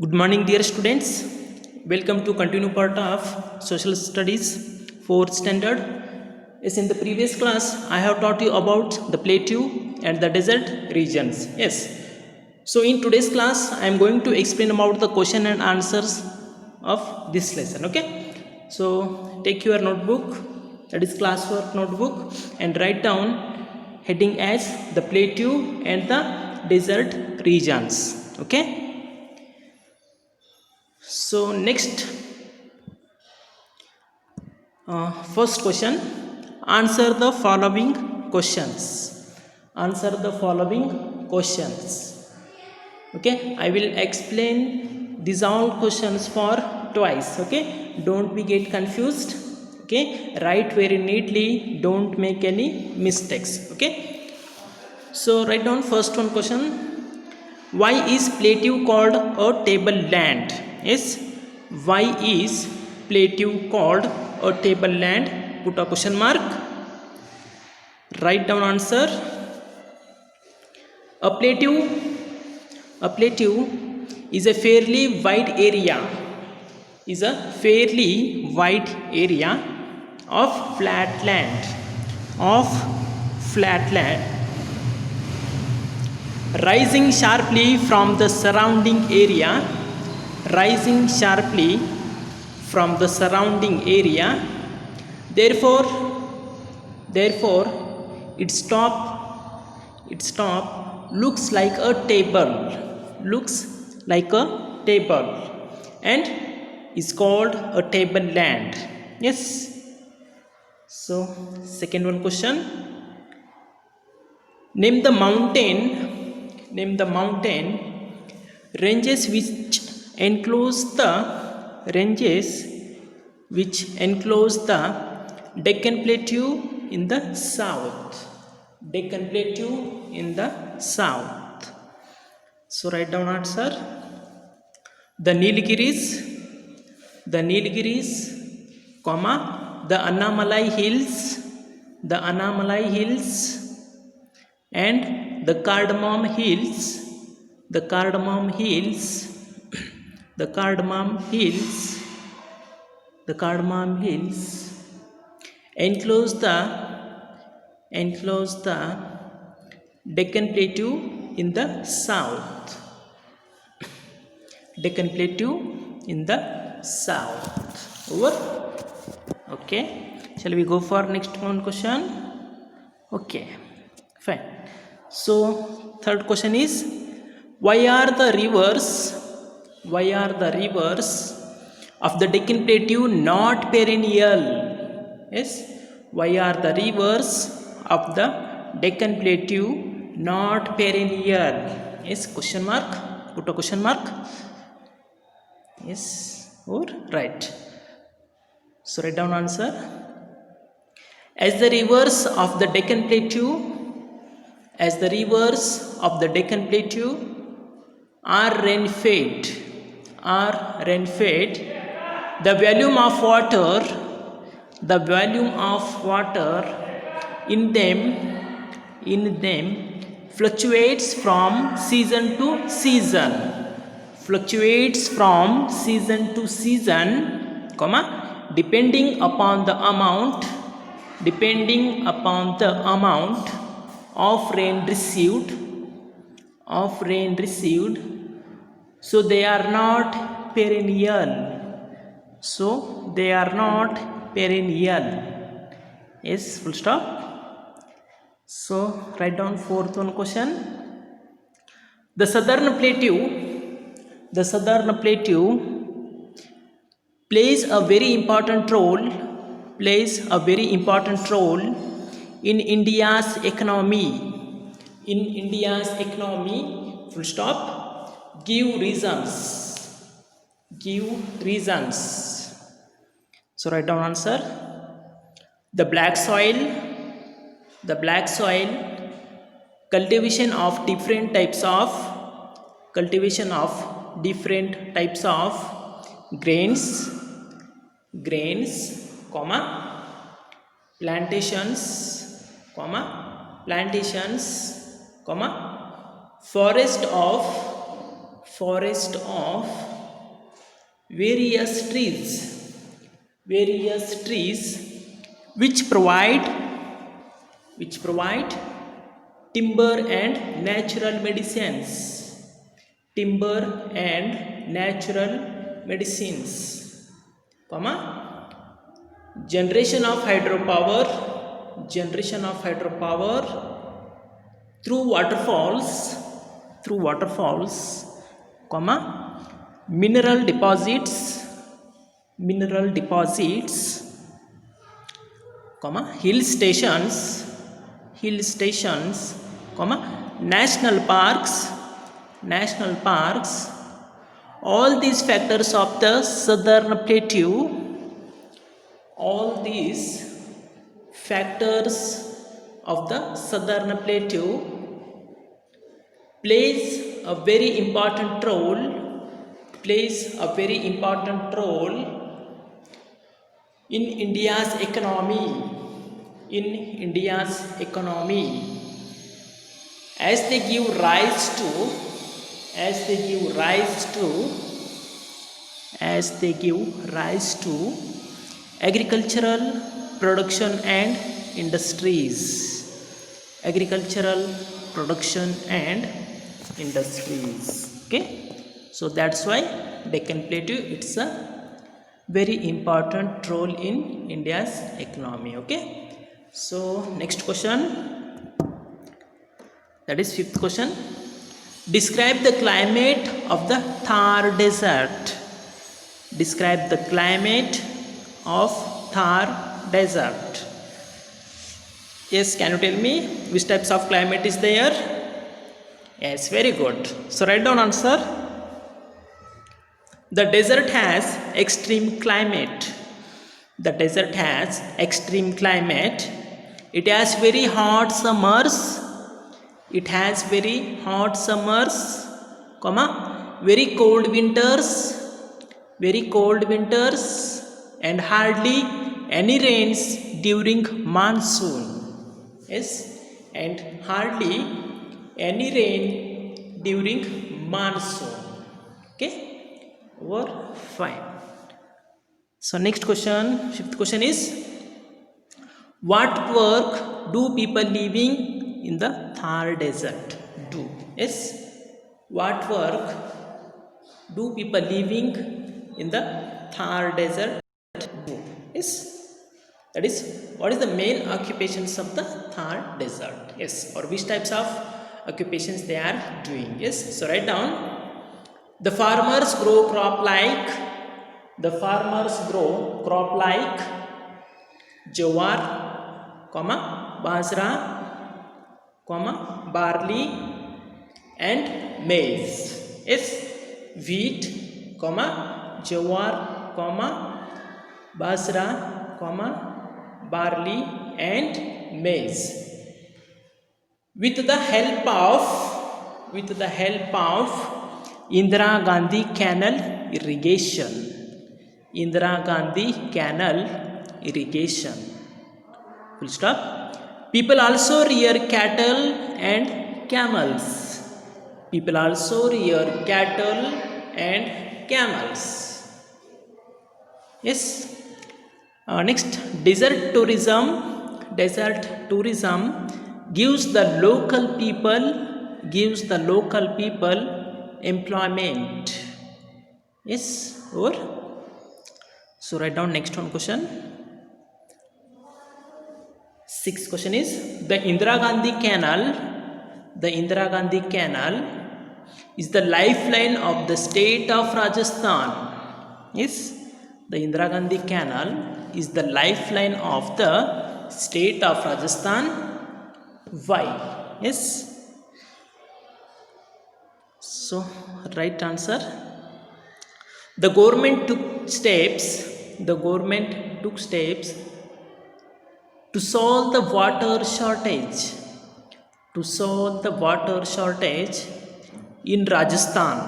Good morning, dear students. Welcome to continue part of Social Studies 4th standard. Yes, in the previous class, I have taught you about the plateau and the desert regions. Yes. So in today's class, I am going to explain about the question and answers of this lesson. Okay. So take your notebook, that is classwork notebook, and write down heading as the plateau and the desert regions. Okay. So next, first question, answer the following questions. Answer the following questions. Okay, I will explain these all questions for twice. Okay, don't be get confused. Okay, write very neatly. Don't make any mistakes. Okay, so write down first one question. Why is plateau called a tableland? Yes, why is plateau called a tableland? Put a question mark. Write down answer. A plateau is a fairly wide area. Is a fairly wide area of flat land. Rising sharply from the surrounding area, therefore its top looks like a table, and is called a tableland. Yes. So second one question, name the mountain ranges which enclose the Deccan Plateau in the south. So write down answer. The Nilgiris, comma, the Annamalai Hills, and the Cardamom Hills, enclose the Deccan Plateau in the south. Over. Okay. Shall we go for next one question? Okay. Fine. So third question is, why are the rivers of the Deccan Plateau not perennial? Yes, why are the rivers of the Deccan Plateau not perennial? Yes, question mark. Put a question mark. Yes, or right. So write down answer. As the rivers of the Deccan Plateau are rain-fed, the volume of water in them fluctuates from season to season, depending upon the amount of rain received. So they are not perennial. Yes, full stop. So write down fourth one question. The southern plateau plays a very important role in India's economy. Full stop. Give reasons. So write down answer. The black soil, cultivation of different types of grains, plantations, forest of various trees which provide timber and natural medicines, timber and natural medicines, comma, generation of hydropower through waterfalls, comma, mineral deposits, comma, hill stations, comma, national parks, all these factors of the southern plateau, plays a very important role in India's economy, as they give rise to agricultural production and industries, okay. So that's why Deccan Plateau, it's a very important role in India's economy, okay. So next question, that is fifth question. Describe the climate of the Thar desert. Describe the climate of Thar desert. Yes, can you tell me which types of climate is there? Yes, very good. So write down answer. The desert has extreme climate. It has very hot summers. Comma, very cold winters, and hardly any rains during monsoon. Yes, and hardly any rain during monsoon. Okay, over fine. So next question, fifth question is, what work do people living in the Thar desert do? Yes, what work do people living in the Thar desert do? Yes, that is, what is the main occupations of the Thar desert? Yes, or which types of occupations they are doing? Yes, so write down. The farmers grow crop like jowar, comma, bajra, comma, barley and maize. Yes, wheat, comma, jowar, comma, bajra, comma, barley and maize. With the help of Indira Gandhi Canal irrigation. Full stop. People also rear cattle and camels. Yes. Next, desert tourism gives the local people employment. Yes, or so write down next one question. Sixth question is, the Indira Gandhi Canal is the lifeline of the state of Rajasthan. Yes, the Indira Gandhi Canal is the lifeline of the state of Rajasthan. Why? Yes, so right answer. The government took steps to solve the water shortage in Rajasthan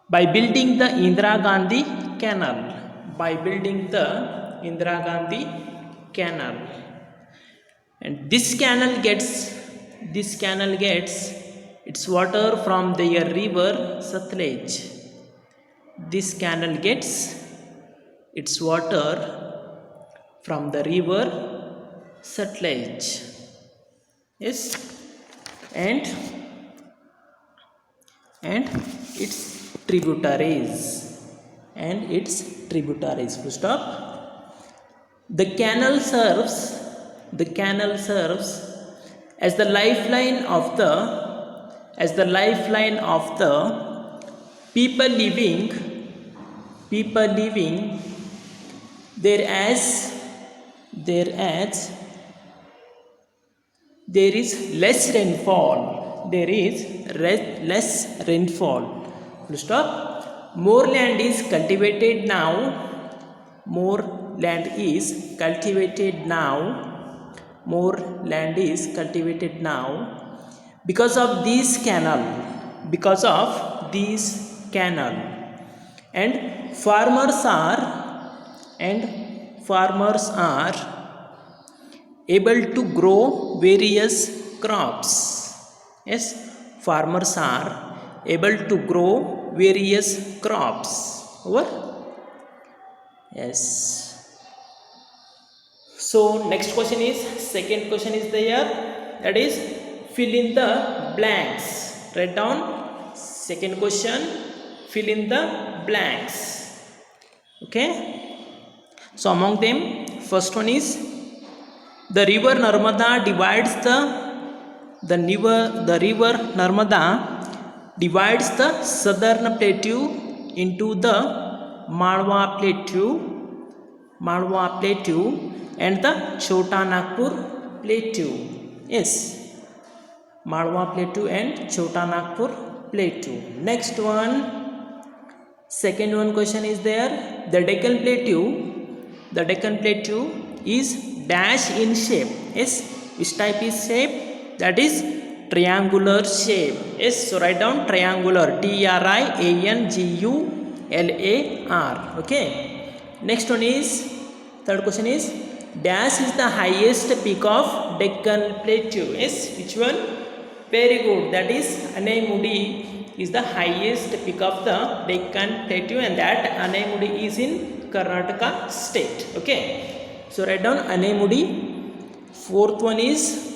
by building the Indira Gandhi Canal. And this canal gets its water from their river Satluj. this canal gets its water from the river Sutlej. Yes, and its tributaries. Full stop. The canal serves as the lifeline of the people living there as there is less rainfall. Full stop. More land is cultivated now. More land is cultivated now because of this canal. And farmers are able to grow various crops. Yes, farmers are able to grow various crops. Over. Yes. So next question is, second question is there, that is fill in the blanks. Write down second question, fill in the blanks. Okay. So among them, first one is the river Narmada divides the river Narmada divides the southern plateau into the Malwa plateau and the Chota Nagpur plateau. Yes, Malwa plateau and Chota Nagpur plateau. Next one, second one question is there, the Deccan plateau is dash in shape. Yes, which type is shape? That is triangular shape. Yes, so write down triangular, triangular. Okay. Next one is, third question is, dash is the highest peak of Deccan plateau. Yes, which one? Very good. That is Anaimudi is the highest peak of the Deccan plateau, and that Anaimudi is in Karnataka state. Okay. So write down Anaimudi. Fourth one is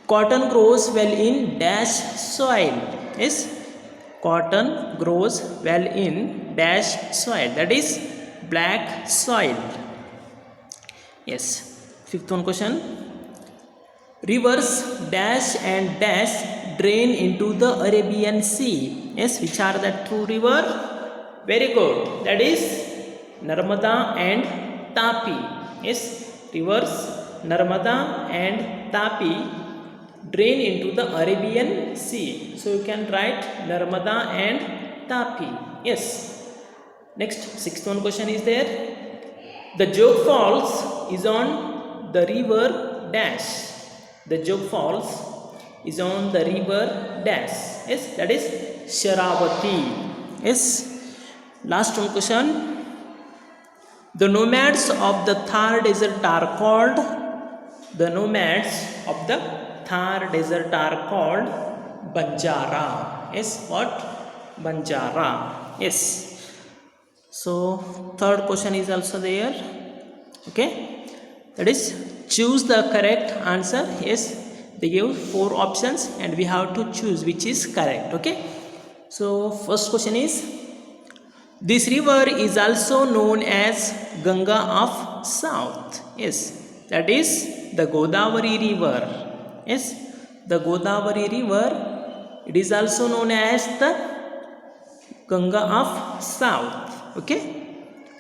cotton grows well in dash soil. Yes, cotton grows well in dash soil. That is black soil. Yes. Fifth one question. Rivers dash and dash drain into the Arabian Sea. Yes, which are the two river? Very good. That is Narmada and Tapi. Yes, rivers Narmada and Tapi drain into the Arabian Sea. So you can write Narmada and Tapi. Yes. Next, sixth one question is there. The Jog Falls is on the river dash. The Jog Falls is on the river dash. Yes, that is Sharavati. Yes. Last one question. The nomads of the Thar desert are called. The nomads of the Thar desert are called Banjara. Yes, what? Banjara. Yes. So third question is also there. Okay. That is choose the correct answer. Yes. They give 4 options and we have to choose which is correct. Okay. So first question is, this river is also known as Ganga of South. Yes, that is the Godavari river. Yes, the Godavari river, it is also known as the Ganga of South. Okay.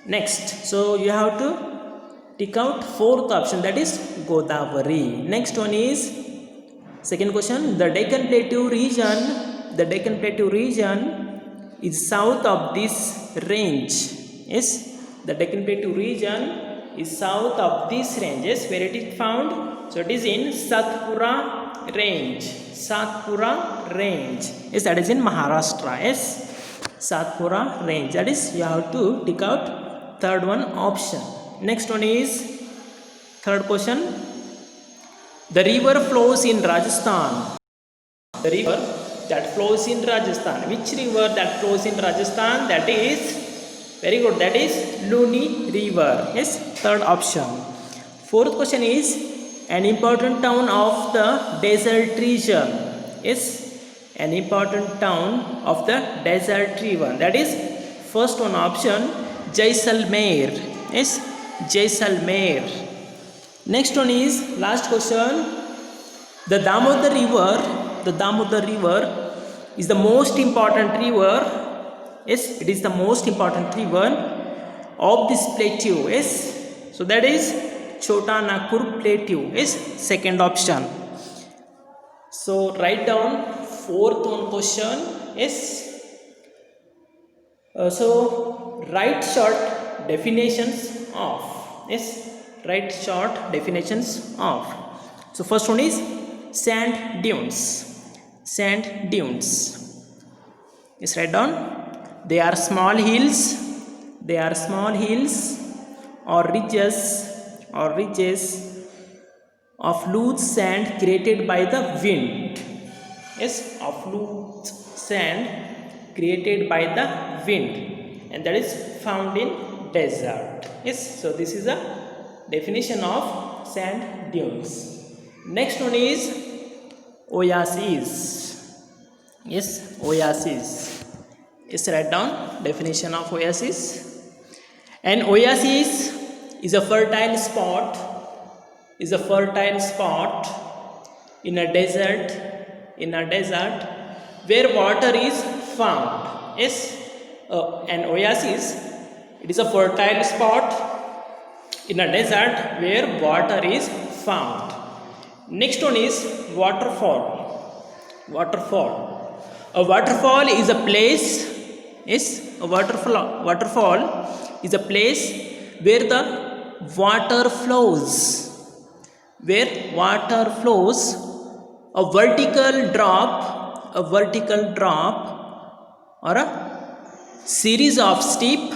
Next, so you have to tick out 4th option, that is Godavari. Next one is, second question, the Deccan Plateau region is south of this range. Yes, the Deccan Plateau region is south of this range. Yes, where it is found? So it is in Satpura range. Yes, that is in Maharashtra. Yes, Satpura range. That is, you have to tick out third one option. Next one is, third question. The river flows in Rajasthan. The that flows in Rajasthan? Which river that flows in Rajasthan? That is, very good, that is Luni river. Yes, third option. Fourth question is, an important town of the desert region. Yes, an important town of the desert region. That is first one option, Jaisalmer. Yes, Jaisalmer. Next one is, last question, the Damodar river is the most important river. Yes, it is the most important river of this plateau. Yes, so that is Chota Nagpur plateau. Yes, second option. So write down fourth one question. Yes, so write short definitions of. Yes, write short definitions of. So first one is sand dunes. Sand dunes. Yes, write down. They are small hills. They are small hills or ridges of loose sand created by the wind. Yes, of loose sand created by the wind, and that is found in desert. Yes, so this is a definition of sand dunes. Next one is oasis. Yes, oasis. Yes, write down definition of oasis. An oasis is a fertile spot. In a desert where water is found. Yes, an oasis, it is a fertile spot in a desert where water is found. Next one is waterfall. A waterfall is a place. Yes, a waterfall is a place where the water flows. A vertical drop or a series of steep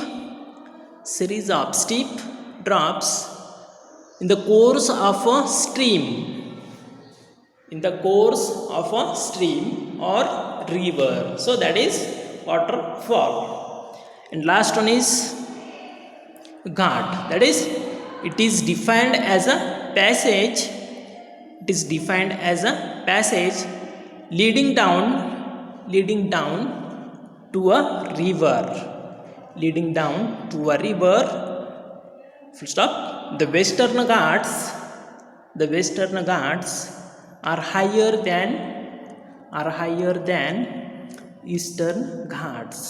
drops in the course of a stream. Or river. So that is waterfall. And last one is ghat. That is, it is defined as a passage. Leading down to a river. Full stop. The Western Ghats are higher than Eastern Ghats.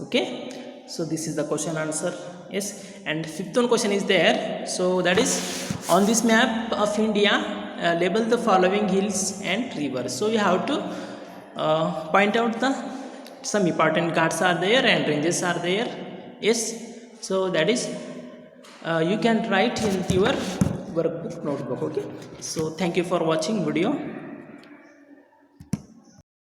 Okay, so this is the question answer. Yes, and fifth one question is there. So that is, on this map of India, label the following hills and rivers. So you have to point out some important ghats are there and ranges are there. Yes, so that is you can write in your workbook, notebook. Okay, so thank you for watching video.